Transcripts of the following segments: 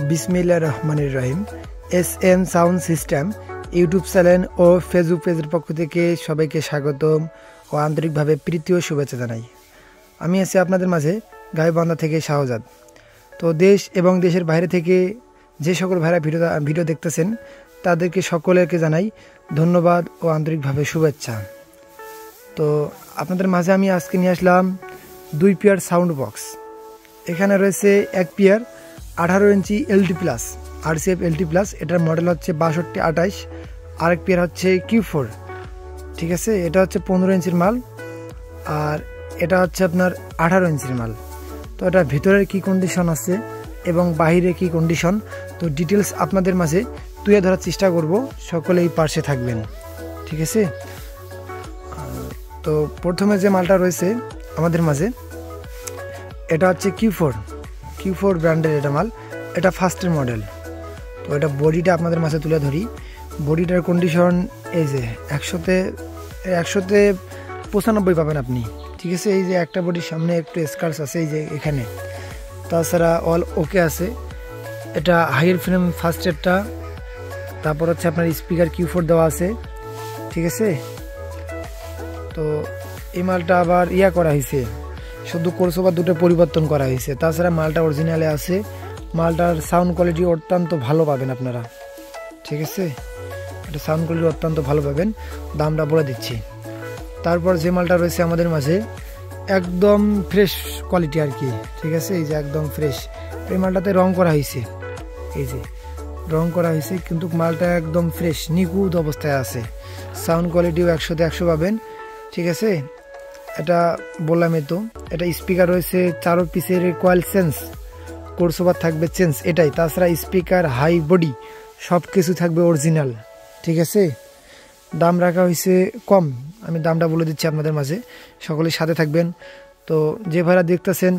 বিসমিল্লাহির রহমানির রহিম। SM sound system YouTube channel ও ফেসবুক পেজের পক্ষ থেকে সবাইকে স্বাগতম ও আন্তরিকভাবে প্রীতি ও শুভেচ্ছা জানাই। আমি আছি আপনাদের মাঝে গাইবান্ধা থেকে শাহজাদ। তো দেশ এবং দেশের বাইরে থেকে যে সকল ভাইরা ভিডিও দেখতেছেন তাদেরকে সকলকে জানাই ধন্যবাদ ও আন্তরিকভাবে শুভেচ্ছা। তো আপনাদের মাঝে আমি আজকে নিয়ে আসলাম 2 পেয়ার সাউন্ড বক্স। এখানে রয়েছে 1 পেয়ার 18 ইঞ্চি LT plus RCF LT plus, এটার মডেল হচ্ছে 6228। আরেক পেয়ার হচ্ছে Q4, ঠিক আছে, এটা হচ্ছে 15 ইঞ্চির মাল, আর এটা হচ্ছে আপনার 18 ইঞ্চির মাল। তো এটা ভিতরের কি কন্ডিশন আছে এবং বাহিরে কি কন্ডিশন, তো ডিটেলস আপনাদের মাঝে তুলে ধরার চেষ্টা করব, সকলে এই পাশে থাকবেন, ঠিক আছে। তো প্রথমে যে মালটা রয়েছে আমাদের মাঝে এটা হচ্ছে Q4 ব্র্যান্ডের এটা মাল, এটা ফার্স্টের মডেল। তো এটা বডিটা আপনাদের মাঝে তুলে ধরি। বডিটার কন্ডিশন এই যে 100তে 95 পাবেন আপনি, ঠিক আছে। এই যে একটা বডির সামনে একটু স্ক্র্যাচ আছে এই যে এখানে, তাছাড়া অল ওকে আছে। এটা হাইয়ার ফ্রেম ফার্স্টেরটা, তারপর হচ্ছে আপনার স্পিকার Q4 দেওয়া আছে, ঠিক আছে। তো এই মালটা আবার করা হয়েছে, শুধু কোর্সওভার দুটো পরিবর্তন করা হয়েছে, তাছাড়া মালটা অরিজিনালে আছে। মালটার সাউন্ড কোয়ালিটি অত্যন্ত ভালো পাবেন আপনারা, ঠিক আছে। এটা সাউন্ড কোয়ালিটি অত্যন্ত ভালো পাবেন, দামটা বলে দিচ্ছি। তারপর যে মালটা রয়েছে আমাদের মাঝে একদম ফ্রেশ কোয়ালিটি আর কি, ঠিক আছে। এই যে একদম ফ্রেশ, এই মালটাতে রং করা হয়েছে, এই যে রং করা হয়েছে, কিন্তু মালটা একদম ফ্রেশ নিখুঁত অবস্থায় আছে। সাউন্ড কোয়ালিটিও 100তে 100 পাবেন, ঠিক আছে। এটা বললামই তো, এটা স্পিকার রয়েছে 4 পিসের কয়েল চেঞ্জ, কোর্সওভার থাকবে চেঞ্জ এটাই, তাছাড়া স্পিকার হাই বডি সব কিছু থাকবে অরিজিনাল, ঠিক আছে। দাম রাখা হয়েছে কম, আমি দামটা বলে দিচ্ছি আপনাদের মাঝে, সকলের সাথে থাকবেন। তো যে ভাইরা দেখতেছেন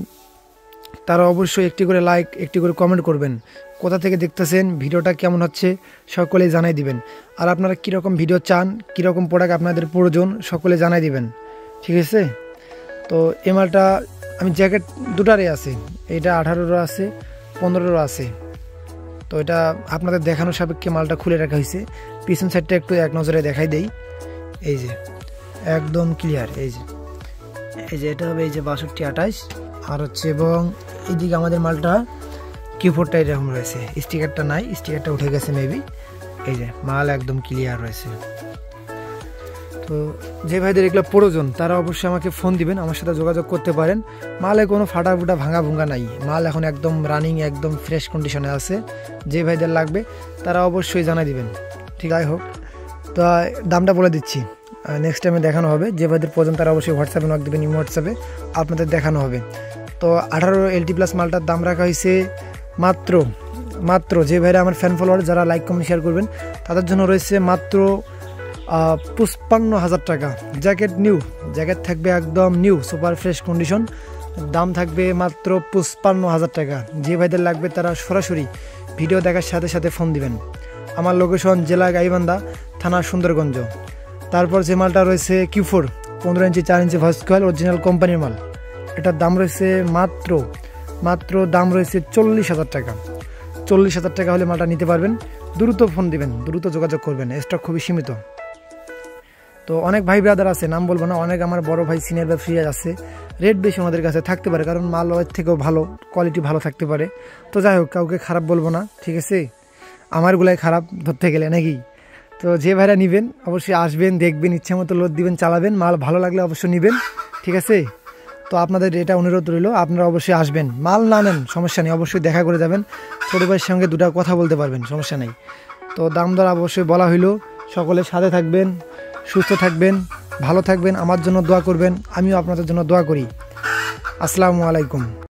তারা অবশ্যই একটি করে লাইক, একটি করে কমেন্ট করবেন, কোথা থেকে দেখতেছেন, ভিডিওটা কেমন হচ্ছে সকলেই জানাই দিবেন। আর আপনারা কীরকম ভিডিও চান, কীরকম প্রোডাক্ট আপনাদের প্রয়োজন সকলে জানাই দিবেন, ঠিক আছে। তো এই মালটা আমি জ্যাকেট দুটারই আছে, এটা 18রও আছে 15রও আছে। তো এটা আপনাদের দেখানোর সাপেক্ষে মালটা খুলে রাখা হয়েছে। পিছন সাইডটা একটু এক নজরে দেখাই দেই, এই যে একদম ক্লিয়ার, এই যে এটা হবে এই যে 6228 আর হচ্ছে, এবং এইদিকে আমাদের মালটা Q4টা এরকম রয়েছে, স্টিকারটা নাই, স্টিকারটা উঠে গেছে মেবি। এই যে মাল একদম ক্লিয়ার রয়েছে। তো যে ভাইদের এগুলো প্রয়োজন তারা অবশ্যই আমাকে ফোন দিবেন, আমার সাথে যোগাযোগ করতে পারেন। মালে কোনো ফাটা ফুটা ভাঙা ভুঙ্গা নাই, মাল এখন একদম রানিং, একদম ফ্রেশ কন্ডিশনে আছে। যে ভাইদের লাগবে তারা অবশ্যই জানাই দিবেন, ঠিক আছে। হোক, তো দামটা বলে দিচ্ছি, নেক্সট টাইমে দেখানো হবে। যে ভাইদের প্রয়োজন তারা অবশ্যই হোয়াটসঅ্যাপে নক দেবেন, হোয়াটসঅ্যাপে আপনাদের দেখানো হবে। তো 18 LT প্লাস মালটার দাম রাখা হয়েছে মাত্র যে ভাইরা আমার ফ্যান ফলোয়ার যারা লাইক কমেন্ট শেয়ার করবেন তাদের জন্য রয়েছে মাত্র 55,000 টাকা। জ্যাকেট নিউ, জ্যাকেট থাকবে একদম নিউ সুপার ফ্রেশ কন্ডিশন, দাম থাকবে মাত্র 55,000 টাকা। যে ভাইদের লাগবে তারা সরাসরি ভিডিও দেখার সাথে সাথে ফোন দিবেন। আমার লোকেশন জেলা গাইবান্ধা, থানা সুন্দরগঞ্জ। তারপর যে মালটা রয়েছে Q4 15 ইঞ্চি 4 ইঞ্চি ভয়েস কয়েল অরিজিনাল কোম্পানির মাল, এটার দাম রয়েছে মাত্র দাম রয়েছে 40,000 টাকা। 40,000 টাকা হলে মালটা নিতে পারবেন। দ্রুত ফোন দিবেন, দ্রুত যোগাযোগ করবেন, স্টক খুবই সীমিত। তো অনেক ভাই ব্রাদার আছে, নাম বলবো না, অনেক আমার বড় ভাই সিনিয়র ব্যবসায়ী আছে, রেট বেশি ওনাদের কাছে থাকতে পারে, কারণ মাল ওর থেকেও ভালো কোয়ালিটি ভালো থাকতে পারে। তো যাই হোক, কাউকে খারাপ বলবো না, ঠিক আছে, আমারগুলাই খারাপ ধরতে গেলে নাকি। তো যে ভাইরা নেবেন অবশ্যই আসবেন, দেখবেন, ইচ্ছা মতো লোড দিবেন, চালাবেন, মাল ভালো লাগলে অবশ্যই নেবেন, ঠিক আছে। তো আপনাদের এটা অনুরোধ রইল, আপনারা অবশ্যই আসবেন, মাল না নেন সমস্যা নেই, অবশ্যই দেখা করে যাবেন, ছোটো ভাইয়ের সঙ্গে দুটো কথা বলতে পারবেন, সমস্যা নেই। তো দাম দর অবশ্যই বলা হইল, সকলের সাথে থাকবেন, সুস্থ থাকবেন, ভালো থাকবেন, আমার জন্য দোয়া করবেন, আমিও আপনাদের জন্য দোয়া করি। আসসালামু আলাইকুম।